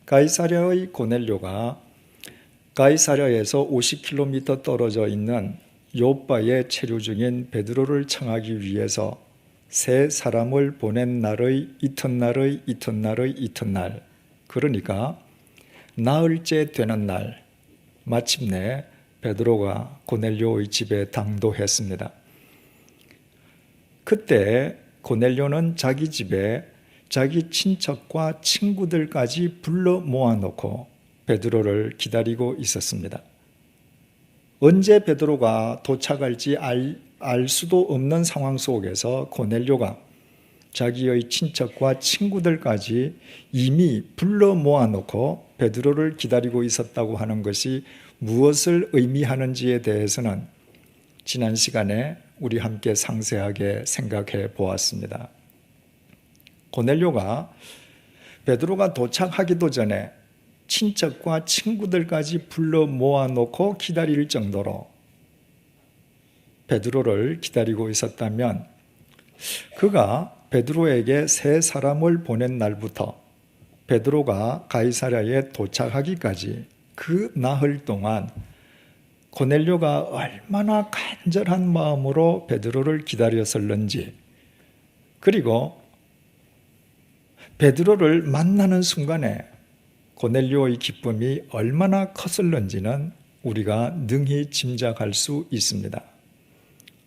가이사랴의 고넬료가 가이사랴에서 50km 떨어져 있는 요빠에 체류 중인 베드로를 청하기 위해서 세 사람을 보낸 날의 이튿날의 이튿날의 이튿날, 그러니까 나흘째 되는 날, 마침내 베드로가 고넬료의 집에 당도했습니다. 그때 고넬료는 자기 집에 자기 친척과 친구들까지 불러 모아놓고 베드로를 기다리고 있었습니다. 언제 베드로가 도착할지 알 수도 없는 상황 속에서 고넬료가 자기의 친척과 친구들까지 이미 불러 모아놓고 베드로를 기다리고 있었다고 하는 것이 무엇을 의미하는지에 대해서는 지난 시간에 우리 함께 상세하게 생각해 보았습니다. 고넬료가 베드로가 도착하기도 전에 친척과 친구들까지 불러 모아놓고 기다릴 정도로 베드로를 기다리고 있었다면, 그가 베드로에게 세 사람을 보낸 날부터 베드로가 가이사랴에 도착하기까지 그 나흘 동안 고넬료가 얼마나 간절한 마음으로 베드로를 기다렸을는지, 그리고 베드로를 만나는 순간에 고넬료의 기쁨이 얼마나 컸을는지는 우리가 능히 짐작할 수 있습니다.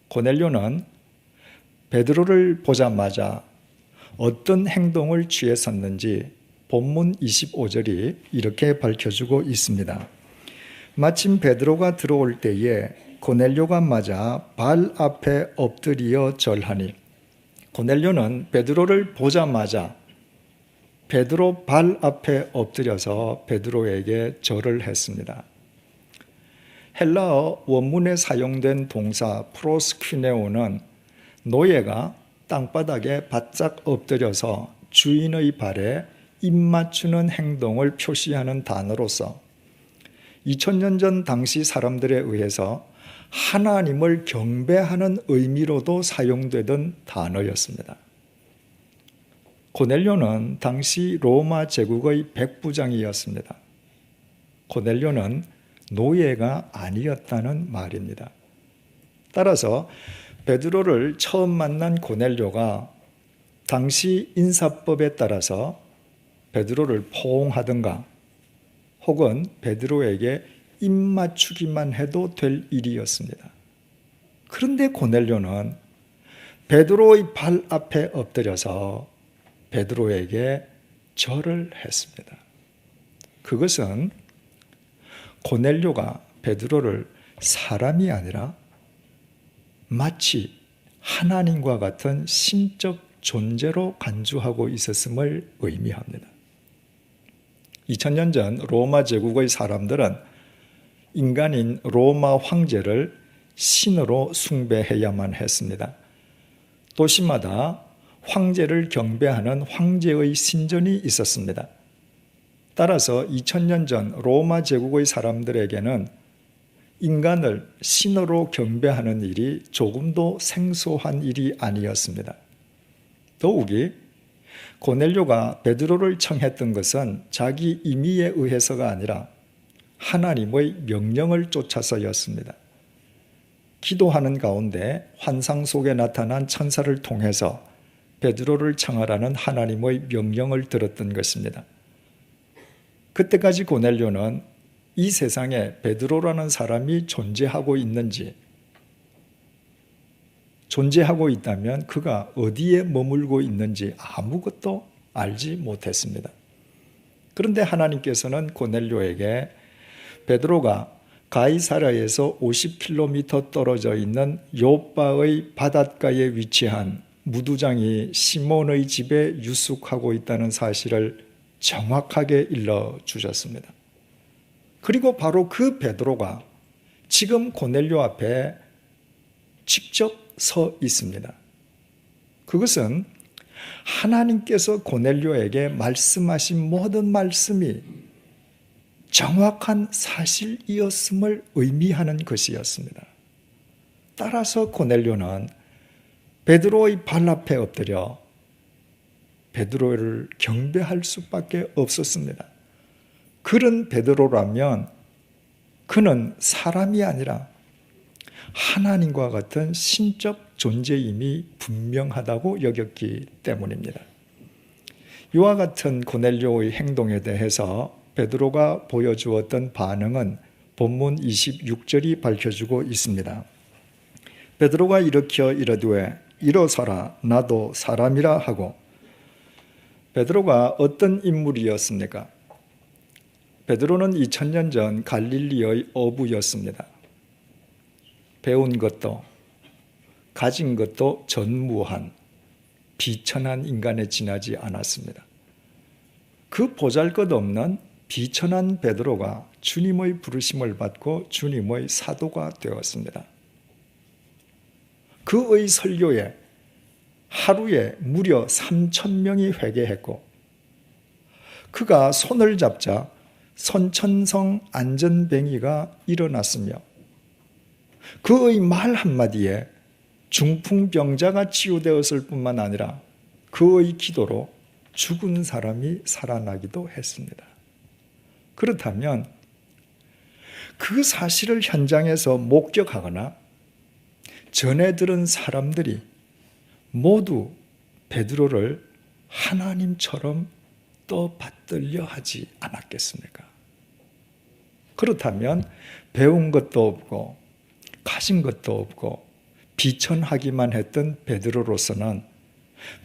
고넬료는 베드로를 보자마자 어떤 행동을 취했었는지 본문 25절이 이렇게 밝혀주고 있습니다. 마침 베드로가 들어올 때에 고넬료가 맞아 발 앞에 엎드려 절하니, 고넬료는 베드로를 보자마자 베드로 발 앞에 엎드려서 베드로에게 절을 했습니다. 헬라어 원문에 사용된 동사 프로스퀴네오는 노예가 땅바닥에 바짝 엎드려서 주인의 발에 입 맞추는 행동을 표시하는 단어로서 2000년 전 당시 사람들에 의해서 하나님을 경배하는 의미로도 사용되던 단어였습니다. 고넬료는 당시 로마 제국의 백부장이었습니다. 고넬료는 노예가 아니었다는 말입니다. 따라서 베드로를 처음 만난 고넬료가 당시 인사법에 따라서 베드로를 포옹하든가 혹은 베드로에게 입 맞추기만 해도 될 일이었습니다. 그런데 고넬료는 베드로의 발 앞에 엎드려서 베드로에게 절을 했습니다. 그것은 고넬료가 베드로를 사람이 아니라 마치 하나님과 같은 신적 존재로 간주하고 있었음을 의미합니다. 2000년 전 로마 제국의 사람들은 인간인 로마 황제를 신으로 숭배해야만 했습니다. 도시마다 황제를 경배하는 황제의 신전이 있었습니다. 따라서 2000년 전 로마 제국의 사람들에게는 인간을 신으로 경배하는 일이 조금도 생소한 일이 아니었습니다. 더욱이 고넬료가 베드로를 청했던 것은 자기 임의에 의해서가 아니라 하나님의 명령을 쫓아서였습니다. 기도하는 가운데 환상 속에 나타난 천사를 통해서 베드로를 청하라는 하나님의 명령을 들었던 것입니다. 그때까지 고넬료는 이 세상에 베드로라는 사람이 존재하고 있는지, 존재하고 있다면 그가 어디에 머물고 있는지 아무것도 알지 못했습니다. 그런데 하나님께서는 고넬료에게 베드로가 가이사랴에서 50km 떨어져 있는 요빠의 바닷가에 위치한 무두장이 시몬의 집에 유숙하고 있다는 사실을 정확하게 일러주셨습니다. 그리고 바로 그 베드로가 지금 고넬료 앞에 직접 서 있습니다. 그것은 하나님께서 고넬료에게 말씀하신 모든 말씀이 정확한 사실이었음을 의미하는 것이었습니다. 따라서 고넬료는 베드로의 발 앞에 엎드려 베드로를 경배할 수밖에 없었습니다. 그런 베드로라면 그는 사람이 아니라 하나님과 같은 신적 존재임이 분명하다고 여겼기 때문입니다. 이와 같은 고넬료의 행동에 대해서 베드로가 보여주었던 반응은 본문 26절이 밝혀주고 있습니다. 베드로가 일으켜 이르되 일어서라 나도 사람이라 하고. 베드로가 어떤 인물이었습니까? 베드로는 2000년 전 갈릴리의 어부였습니다. 배운 것도 가진 것도 전무한 비천한 인간에 지나지 않았습니다. 그 보잘것없는 비천한 베드로가 주님의 부르심을 받고 주님의 사도가 되었습니다. 그의 설교에 하루에 무려 3,000명이 회개했고 그가 손을 잡자 선천성 안전뱅이가 일어났으며 그의 말 한마디에 중풍병자가 치유되었을 뿐만 아니라 그의 기도로 죽은 사람이 살아나기도 했습니다. 그렇다면 그 사실을 현장에서 목격하거나 전해 들은 사람들이 모두 베드로를 하나님처럼 떠받들려 하지 않았겠습니까? 그렇다면 배운 것도 없고 가진 것도 없고 비천하기만 했던 베드로로서는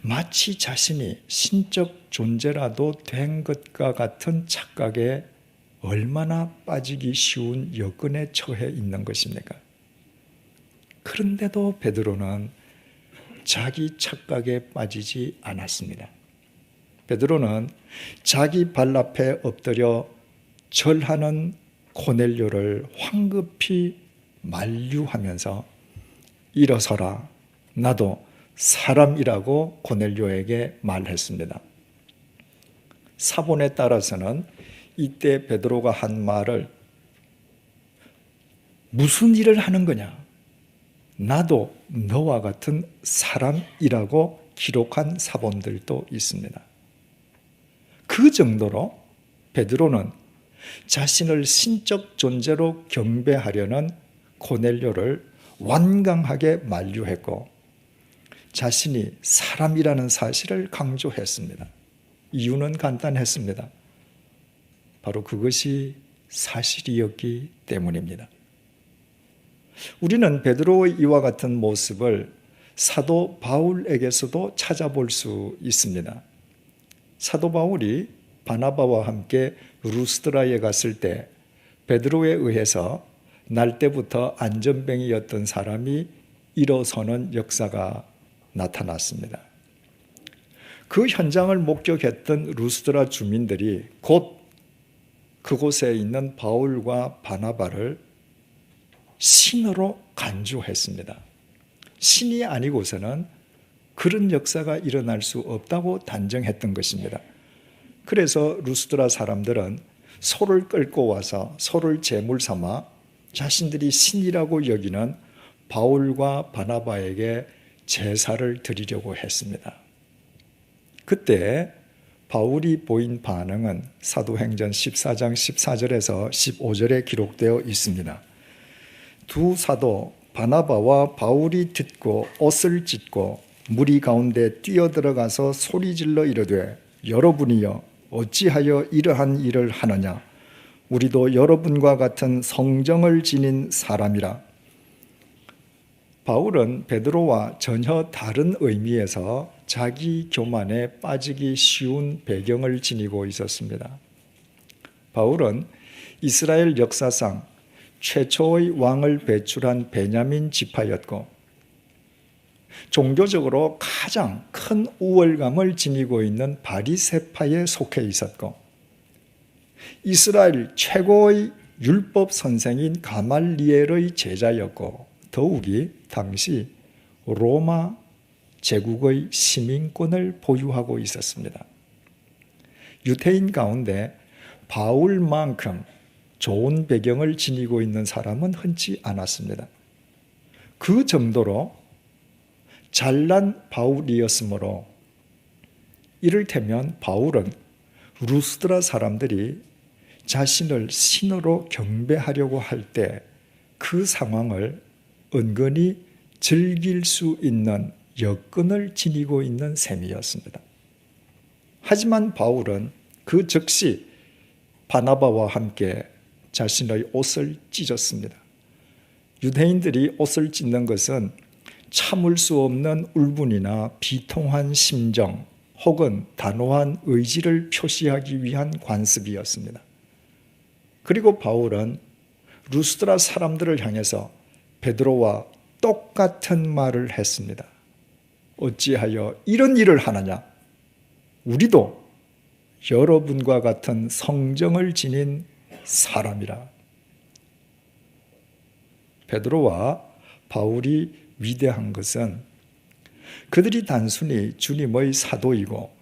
마치 자신이 신적 존재라도 된 것과 같은 착각에 얼마나 빠지기 쉬운 여건에 처해 있는 것입니까? 그런데도 베드로는 자기 착각에 빠지지 않았습니다. 베드로는 자기 발 앞에 엎드려 절하는 고넬료를 황급히 만류하면서 일어서라 나도 사람이라고 고넬료에게 말했습니다. 사본에 따라서는 이때 베드로가 한 말을 무슨 일을 하는 거냐? 나도 너와 같은 사람이라고 기록한 사본들도 있습니다. 그 정도로 베드로는 자신을 신적 존재로 경배하려는 고넬료를 완강하게 만류했고 자신이 사람이라는 사실을 강조했습니다. 이유는 간단했습니다. 바로 그것이 사실이었기 때문입니다. 우리는 베드로의 이와 같은 모습을 사도 바울에게서도 찾아볼 수 있습니다. 사도 바울이 바나바와 함께 루스드라에 갔을 때 베드로에 의해서 날 때부터 안전뱅이였던 사람이 일어서는 역사가 나타났습니다. 그 현장을 목격했던 루스드라 주민들이 곧 그곳에 있는 바울과 바나바를 신으로 간주했습니다. 신이 아니고서는 그런 역사가 일어날 수 없다고 단정했던 것입니다. 그래서 루스드라 사람들은 소를 끌고 와서 소를 제물 삼아 자신들이 신이라고 여기는 바울과 바나바에게 제사를 드리려고 했습니다. 그때 바울이 보인 반응은 사도행전 14장 14절에서 15절에 기록되어 있습니다. 두 사도 바나바와 바울이 듣고 옷을 찢고 무리 가운데 뛰어들어가서 소리질러 이르되 여러분이여 어찌하여 이러한 일을 하느냐? 우리도 여러분과 같은 성정을 지닌 사람이라. 바울은 베드로와 전혀 다른 의미에서 자기 교만에 빠지기 쉬운 배경을 지니고 있었습니다. 바울은 이스라엘 역사상 최초의 왕을 배출한 베냐민 지파였고 종교적으로 가장 큰 우월감을 지니고 있는 바리새파에 속해 있었고 이스라엘 최고의 율법 선생인 가말리엘의 제자였고 더욱이 당시 로마 제국의 시민권을 보유하고 있었습니다. 유대인 가운데 바울만큼 좋은 배경을 지니고 있는 사람은 흔치 않았습니다. 그 정도로 잘난 바울이었으므로 이를테면 바울은 루스드라 사람들이 자신을 신으로 경배하려고 할 때 그 상황을 은근히 즐길 수 있는 여건을 지니고 있는 셈이었습니다. 하지만 바울은 그 즉시 바나바와 함께 자신의 옷을 찢었습니다. 유대인들이 옷을 찢는 것은 참을 수 없는 울분이나 비통한 심정 혹은 단호한 의지를 표시하기 위한 관습이었습니다. 그리고 바울은 루스드라 사람들을 향해서 베드로와 똑같은 말을 했습니다. 어찌하여 이런 일을 하느냐? 우리도 여러분과 같은 성정을 지닌 사람이라. 베드로와 바울이 위대한 것은 그들이 단순히 주님의 사도이고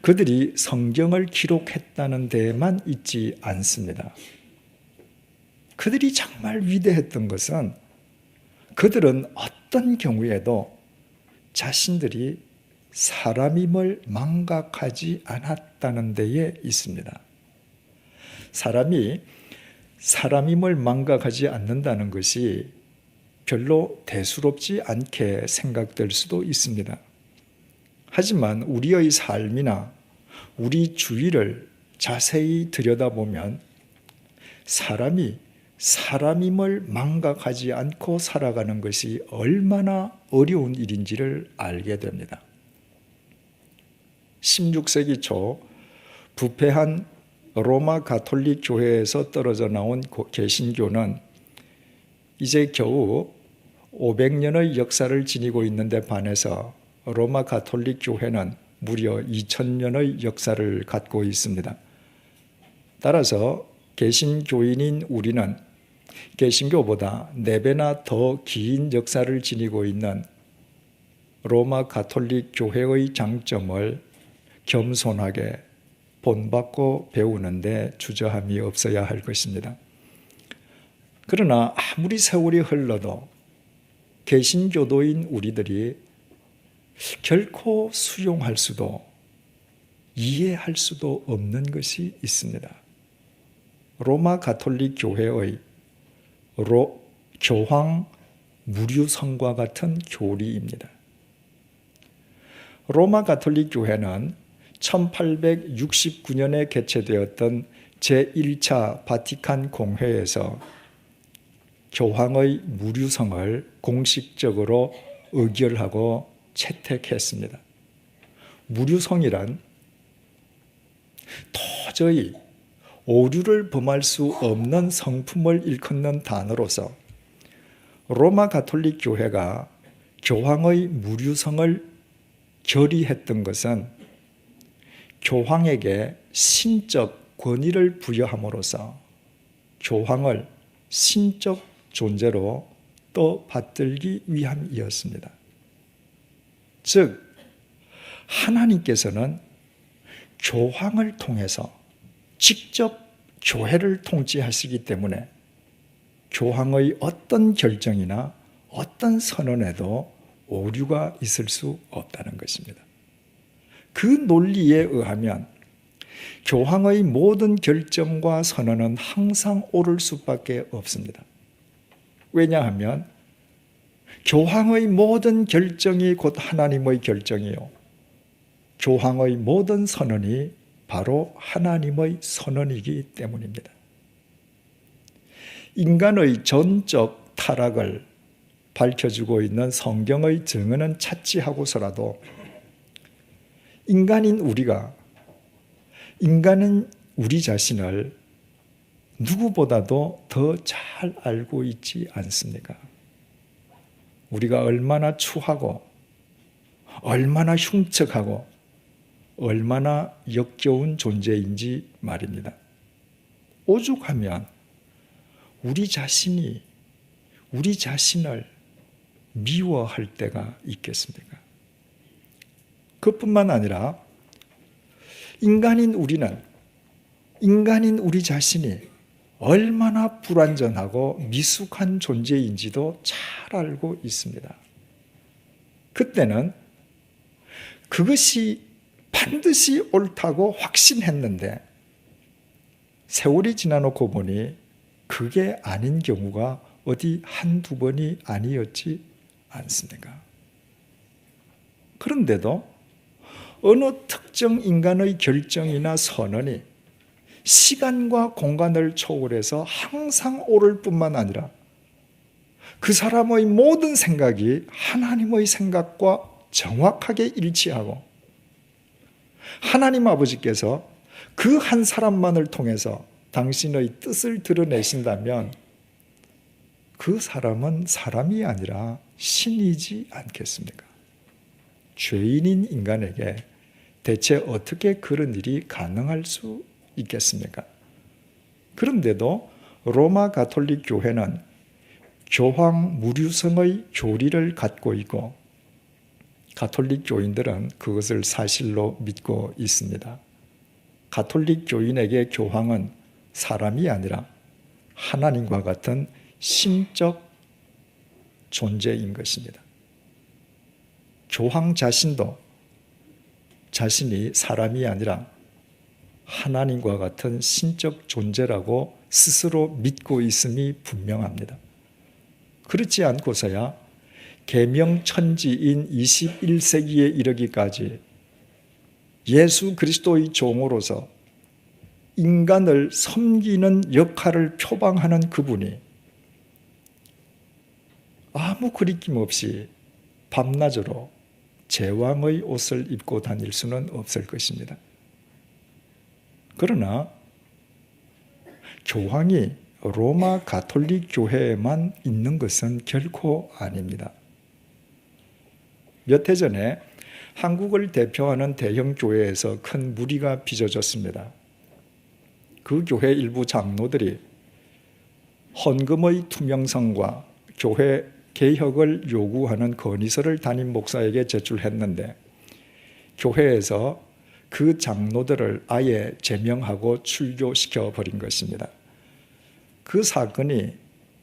그들이 성경을 기록했다는 데에만 있지 않습니다. 그들이 정말 위대했던 것은 그들은 어떤 경우에도 자신들이 사람임을 망각하지 않았다는 데에 있습니다. 사람이 사람임을 망각하지 않는다는 것이 별로 대수롭지 않게 생각될 수도 있습니다. 하지만 우리의 삶이나 우리 주위를 자세히 들여다보면 사람이 사람임을 망각하지 않고 살아가는 것이 얼마나 어려운 일인지를 알게 됩니다. 16세기 초 부패한 로마 가톨릭 교회에서 떨어져 나온 개신교는 이제 겨우 500년의 역사를 지니고 있는데 반해서 로마 가톨릭 교회는 무려 2000년의 역사를 갖고 있습니다. 따라서 개신교인인 우리는 개신교보다 4배나 더 긴 역사를 지니고 있는 로마 가톨릭 교회의 장점을 겸손하게 본받고 배우는데 주저함이 없어야 할 것입니다. 그러나 아무리 세월이 흘러도 개신교도인 우리들이 결코 수용할 수도 이해할 수도 없는 것이 있습니다. 로마 가톨릭 교회의 교황 무류성과 같은 교리입니다. 로마 가톨릭 교회는 1869년에 개최되었던 제1차 바티칸 공회에서 교황의 무류성을 공식적으로 의결하고 채택했습니다. 무류성이란 도저히 오류를 범할 수 없는 성품을 일컫는 단어로서 로마 가톨릭 교회가 교황의 무류성을 결의했던 것은 교황에게 신적 권위를 부여함으로써 교황을 신적 존재로 또 받들기 위함이었습니다. 즉, 하나님께서는 교황을 통해서 직접 교회를 통치하시기 때문에 교황의 어떤 결정이나 어떤 선언에도 오류가 있을 수 없다는 것입니다. 그 논리에 의하면 교황의 모든 결정과 선언은 항상 옳을 수밖에 없습니다. 왜냐하면 교황의 모든 결정이 곧 하나님의 결정이요, 교황의 모든 선언이 바로 하나님의 선언이기 때문입니다. 인간의 전적 타락을 밝혀주고 있는 성경의 증언은 찾지 하고서라도 인간인 우리 자신을 누구보다도 더 잘 알고 있지 않습니까? 우리가 얼마나 추하고 얼마나 흉측하고 얼마나 역겨운 존재인지 말입니다. 오죽하면 우리 자신이 우리 자신을 미워할 때가 있겠습니까? 그뿐만 아니라 인간인 우리 자신이 얼마나 불완전하고 미숙한 존재인지도 잘 알고 있습니다. 그때는 그것이 반드시 옳다고 확신했는데 세월이 지나놓고 보니 그게 아닌 경우가 어디 한두 번이 아니었지 않습니까? 그런데도 어느 특정 인간의 결정이나 선언이 시간과 공간을 초월해서 항상 옳을 뿐만 아니라 그 사람의 모든 생각이 하나님의 생각과 정확하게 일치하고 하나님 아버지께서 그 한 사람만을 통해서 당신의 뜻을 드러내신다면 그 사람은 사람이 아니라 신이지 않겠습니까? 죄인인 인간에게 대체 어떻게 그런 일이 가능할 수 있겠습니까? 그런데도 로마 가톨릭 교회는 교황 무류성의 교리를 갖고 있고 가톨릭 교인들은 그것을 사실로 믿고 있습니다. 가톨릭 교인에게 교황은 사람이 아니라 하나님과 같은 신적 존재인 것입니다. 교황 자신도 자신이 사람이 아니라 하나님과 같은 신적 존재라고 스스로 믿고 있음이 분명합니다. 그렇지 않고서야 계명천지인 21세기에 이르기까지 예수 그리스도의 종으로서 인간을 섬기는 역할을 표방하는 그분이 아무 거리낌 없이 밤낮으로 제왕의 옷을 입고 다닐 수는 없을 것입니다. 그러나 교황이 로마 가톨릭 교회에만 있는 것은 결코 아닙니다. 몇 해 전에 한국을 대표하는 대형 교회에서 큰 무리가 빚어졌습니다. 그 교회 일부 장로들이 헌금의 투명성과 교회 개혁을 요구하는 건의서를 담임 목사에게 제출했는데 교회에서 그 장로들을 아예 제명하고 출교시켜 버린 것입니다. 그 사건이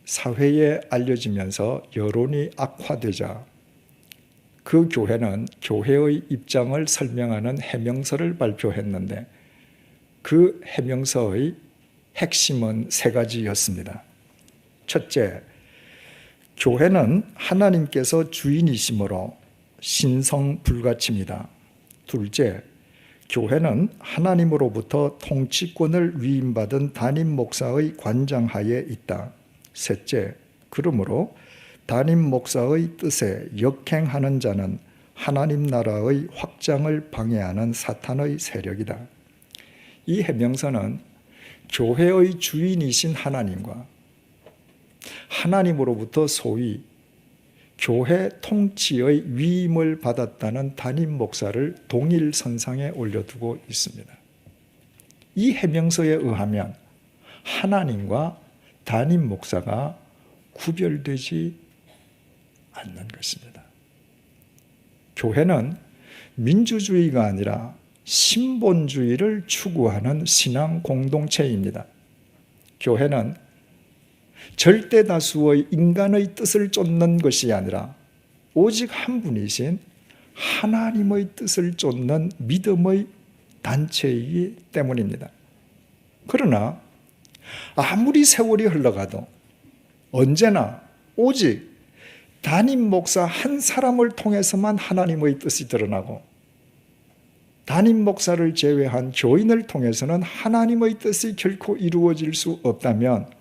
사회에 알려지면서 여론이 악화되자 그 교회는 교회의 입장을 설명하는 해명서를 발표했는데 그 해명서의 핵심은 세 가지였습니다. 첫째, 교회는 하나님께서 주인이시므로 신성 불가침이다. 둘째, 교회는 하나님으로부터 통치권을 위임받은 담임 목사의 관장하에 있다. 셋째, 그러므로 담임 목사의 뜻에 역행하는 자는 하나님 나라의 확장을 방해하는 사탄의 세력이다. 이 해명서는 교회의 주인이신 하나님과 하나님으로부터 소위 교회 통치의 위임을 받았다는 담임 목사를 동일 선상에 올려두고 있습니다. 이 해명서에 의하면 하나님과 담임 목사가 구별되지 않는 것입니다. 교회는 민주주의가 아니라 신본주의를 추구하는 신앙 공동체입니다. 교회는 절대 다수의 인간의 뜻을 쫓는 것이 아니라 오직 한 분이신 하나님의 뜻을 쫓는 믿음의 단체이기 때문입니다. 그러나 아무리 세월이 흘러가도 언제나 오직 담임 목사 한 사람을 통해서만 하나님의 뜻이 드러나고 담임 목사를 제외한 교인을 통해서는 하나님의 뜻이 결코 이루어질 수 없다면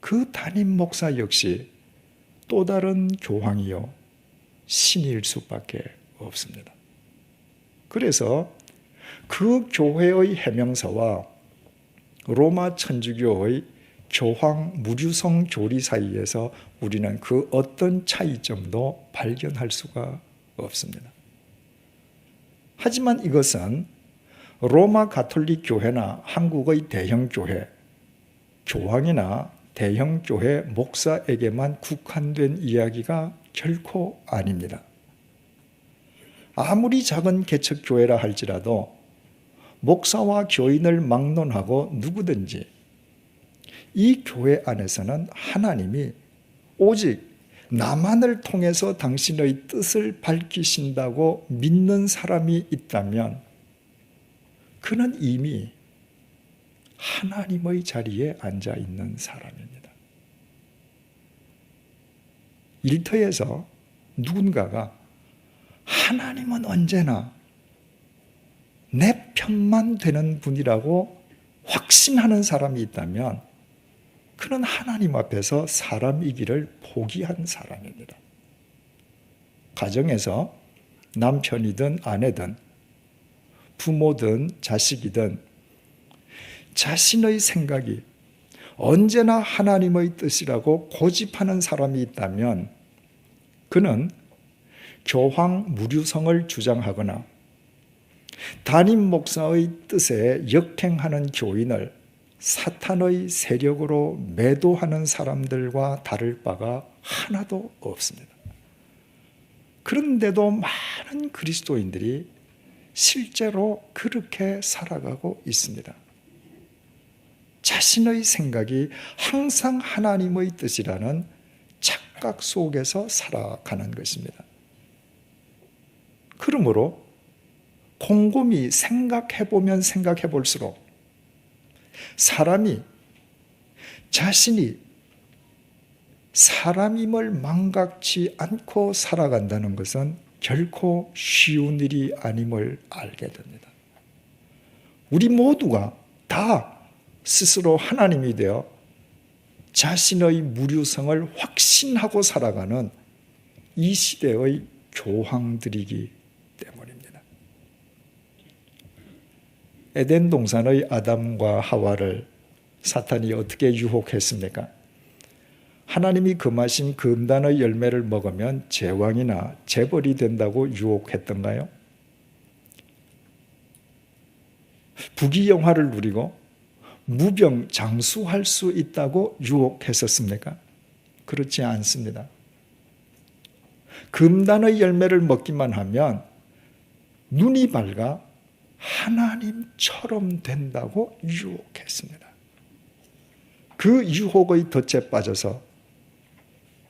그 담임 목사 역시 또 다른 교황이요 신일 수밖에 없습니다. 그래서 그 교회의 해명서와 로마 천주교의 교황 무류성 교리 사이에서 우리는 그 어떤 차이점도 발견할 수가 없습니다. 하지만 이것은 로마 가톨릭 교회나 한국의 대형 교회, 교황이나 대형 교회 목사에게만 국한된 이야기가 결코 아닙니다. 아무리 작은 개척교회라 할지라도 목사와 교인을 막론하고 누구든지 이 교회 안에서는 하나님이 오직 나만을 통해서 당신의 뜻을 밝히신다고 믿는 사람이 있다면 그는 이미 하나님의 자리에 앉아 있는 사람입니다. 일터에서 누군가가 하나님은 언제나 내 편만 되는 분이라고 확신하는 사람이 있다면 그는 하나님 앞에서 사람이기를 포기한 사람입니다. 가정에서 남편이든 아내든 부모든 자식이든 자신의 생각이 언제나 하나님의 뜻이라고 고집하는 사람이 있다면 그는 교황 무류성을 주장하거나 담임 목사의 뜻에 역행하는 교인을 사탄의 세력으로 매도하는 사람들과 다를 바가 하나도 없습니다. 그런데도 많은 그리스도인들이 실제로 그렇게 살아가고 있습니다. 자신의 생각이 항상 하나님의 뜻이라는 착각 속에서 살아가는 것입니다. 그러므로 곰곰이 생각해보면 생각해볼수록 사람이 자신이 사람임을 망각치 않고 살아간다는 것은 결코 쉬운 일이 아님을 알게 됩니다. 우리 모두가 다 스스로 하나님이 되어 자신의 무류성을 확신하고 살아가는 이 시대의 교황들이기 때문입니다. 에덴 동산의 아담과 하와를 사탄이 어떻게 유혹했습니까? 하나님이 금하신 금단의 열매를 먹으면 제왕이나 재벌이 된다고 유혹했던가요? 부귀영화를 누리고 무병장수할 수 있다고 유혹했었습니까? 그렇지 않습니다. 금단의 열매를 먹기만 하면 눈이 밝아 하나님처럼 된다고 유혹했습니다. 그 유혹의 덫에 빠져서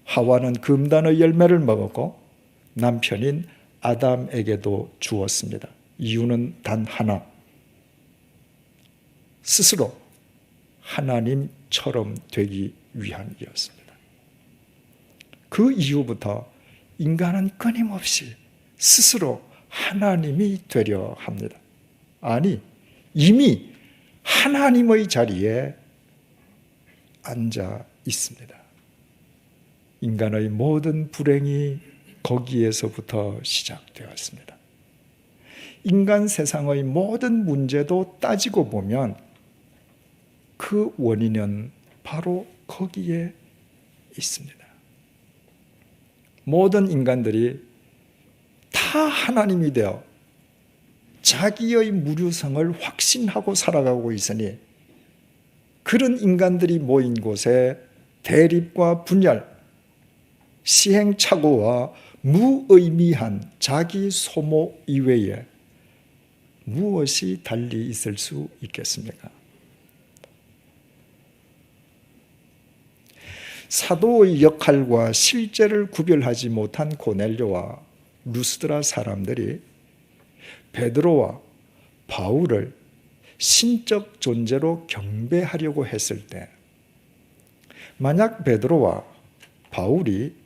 하와는 금단의 열매를 먹었고 남편인 아담에게도 주었습니다. 이유는 단 하나, 스스로 하나님처럼 되기 위함이었습니다. 그 이후부터 인간은 끊임없이 스스로 하나님이 되려 합니다. 아니, 이미 하나님의 자리에 앉아 있습니다. 인간의 모든 불행이 거기에서부터 시작되었습니다. 인간 세상의 모든 문제도 따지고 보면 그 원인은 바로 거기에 있습니다. 모든 인간들이 다 하나님이 되어 자기의 무류성을 확신하고 살아가고 있으니 그런 인간들이 모인 곳에 대립과 분열, 시행착오와 무의미한 자기 소모 이외에 무엇이 달리 있을 수 있겠습니까? 사도의 역할과 실제를 구별하지 못한 고넬료와 루스드라 사람들이 베드로와 바울을 신적 존재로 경배하려고 했을 때 만약 베드로와 바울이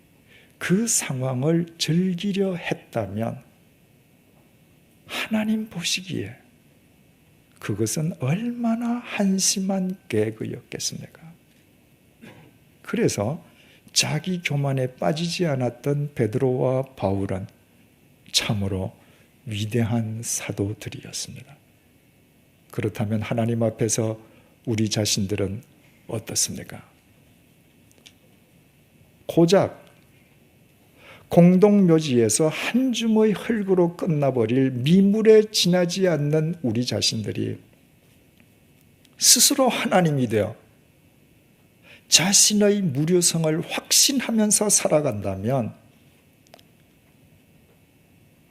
그 상황을 즐기려 했다면 하나님 보시기에 그것은 얼마나 한심한 계획이었겠습니까? 그래서 자기 교만에 빠지지 않았던 베드로와 바울은 참으로 위대한 사도들이었습니다. 그렇다면 하나님 앞에서 우리 자신들은 어떻습니까? 고작 공동묘지에서 한 줌의 흙으로 끝나버릴 미물에 지나지 않는 우리 자신들이 스스로 하나님이 되어 자신의 무료성을 확신하면서 살아간다면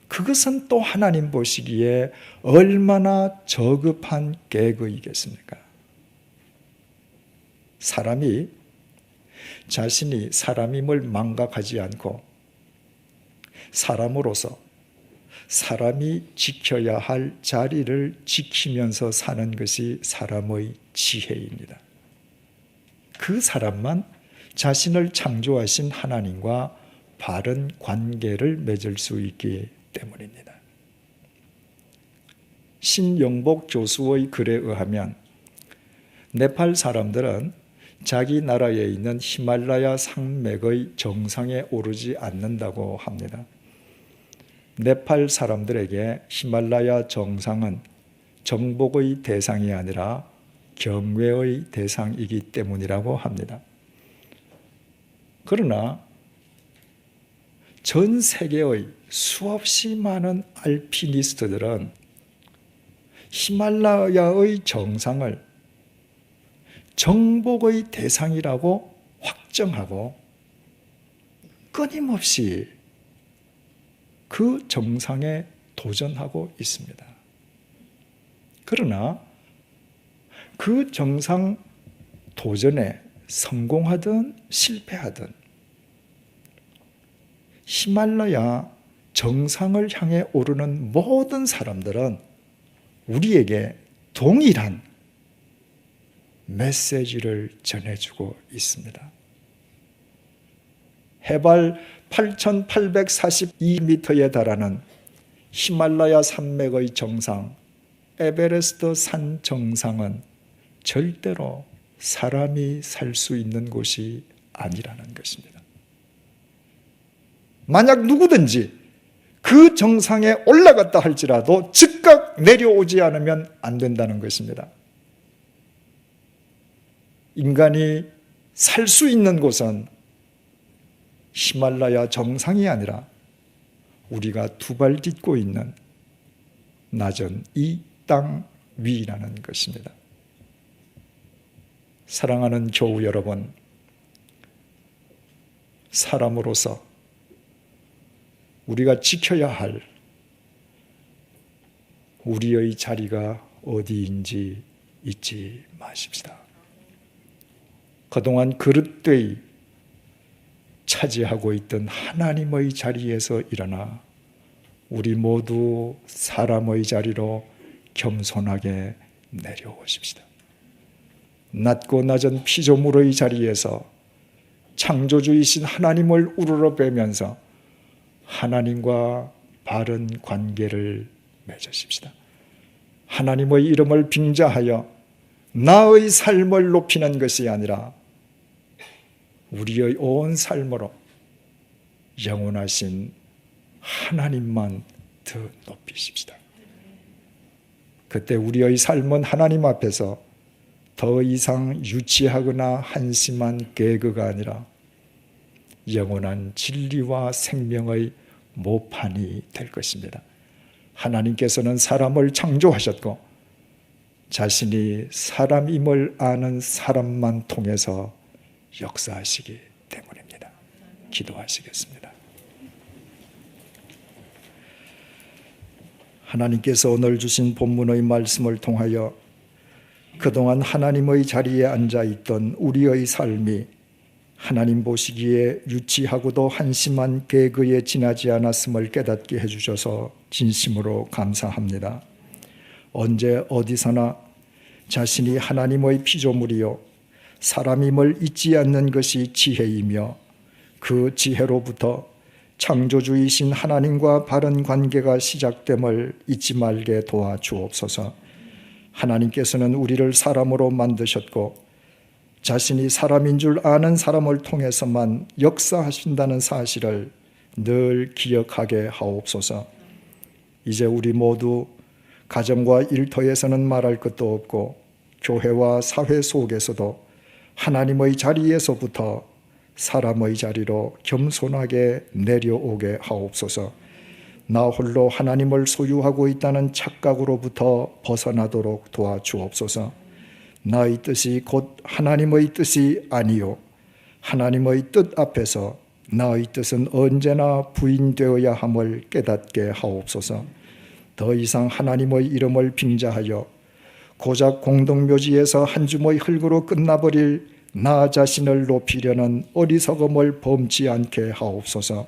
그것은 또 하나님 보시기에 얼마나 저급한 계획이겠습니까? 사람이 자신이 사람임을 망각하지 않고 사람으로서 사람이 지켜야 할 자리를 지키면서 사는 것이 사람의 지혜입니다. 그 사람만 자신을 창조하신 하나님과 바른 관계를 맺을 수 있기 때문입니다. 신영복 교수의 글에 의하면 네팔 사람들은 자기 나라에 있는 히말라야 산맥의 정상에 오르지 않는다고 합니다. 네팔 사람들에게 히말라야 정상은 정복의 대상이 아니라 경외의 대상이기 때문이라고 합니다. 그러나 전 세계의 수없이 많은 알피니스트들은 히말라야의 정상을 정복의 대상이라고 확정하고 끊임없이 그 정상에 도전하고 있습니다. 그러나 그 정상 도전에 성공하든 실패하든 히말라야 정상을 향해 오르는 모든 사람들은 우리에게 동일한 메시지를 전해주고 있습니다. 해발 8,842m에 달하는 히말라야 산맥의 정상, 에베레스트 산 정상은 절대로 사람이 살 수 있는 곳이 아니라는 것입니다. 만약 누구든지 그 정상에 올라갔다 할지라도 즉각 내려오지 않으면 안 된다는 것입니다. 인간이 살 수 있는 곳은 히말라야 정상이 아니라 우리가 두 발 딛고 있는 낮은 이 땅 위라는 것입니다. 사랑하는 교우 여러분, 사람으로서 우리가 지켜야 할 우리의 자리가 어디인지 잊지 마십시다. 그동안 그릇되이 차지하고 있던 하나님의 자리에서 일어나 우리 모두 사람의 자리로 겸손하게 내려오십시다. 낮고 낮은 피조물의 자리에서 창조주이신 하나님을 우러러뵈면서 하나님과 바른 관계를 맺으십시다. 하나님의 이름을 빙자하여 나의 삶을 높이는 것이 아니라 우리의 온 삶으로 영원하신 하나님만 더 높이십시다. 그때 우리의 삶은 하나님 앞에서 더 이상 유치하거나 한심한 개그가 아니라 영원한 진리와 생명의 모판이 될 것입니다. 하나님께서는 사람을 창조하셨고 자신이 사람임을 아는 사람만 통해서 역사하시기 때문입니다. 기도하시겠습니다. 하나님께서 오늘 주신 본문의 말씀을 통하여 그동안 하나님의 자리에 앉아있던 우리의 삶이 하나님 보시기에 유치하고도 한심한 개그에 지나지 않았음을 깨닫게 해주셔서 진심으로 감사합니다. 언제 어디서나 자신이 하나님의 피조물이요 사람임을 잊지 않는 것이 지혜이며 그 지혜로부터 창조주이신 하나님과 바른 관계가 시작됨을 잊지 말게 도와주옵소서. 하나님께서는 우리를 사람으로 만드셨고 자신이 사람인 줄 아는 사람을 통해서만 역사하신다는 사실을 늘 기억하게 하옵소서. 이제 우리 모두 가정과 일터에서는 말할 것도 없고 교회와 사회 속에서도 하나님의 자리에서부터 사람의 자리로 겸손하게 내려오게 하옵소서. 나 홀로 하나님을 소유하고 있다는 착각으로부터 벗어나도록 도와주옵소서. 나의 뜻이 곧 하나님의 뜻이 아니요 하나님의 뜻 앞에서 나의 뜻은 언제나 부인되어야 함을 깨닫게 하옵소서. 더 이상 하나님의 이름을 빙자하여 고작 공동묘지에서 한 줌의 흙으로 끝나버릴 나 자신을 높이려는 어리석음을 범치 않게 하옵소서.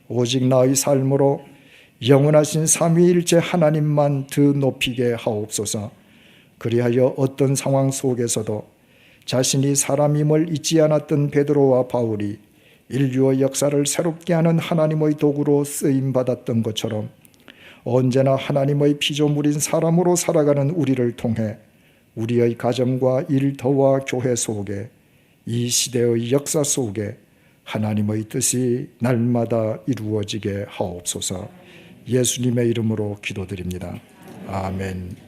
오직 나의 삶으로 영원하신 삼위일체 하나님만 더 높이게 하옵소서. 그리하여 어떤 상황 속에서도 자신이 사람임을 잊지 않았던 베드로와 바울이 인류의 역사를 새롭게 하는 하나님의 도구로 쓰임받았던 것처럼 언제나 하나님의 피조물인 사람으로 살아가는 우리를 통해 우리의 가정과 일터와 교회 속에 이 시대의 역사 속에 하나님의 뜻이 날마다 이루어지게 하옵소서. 예수님의 이름으로 기도드립니다. 아멘.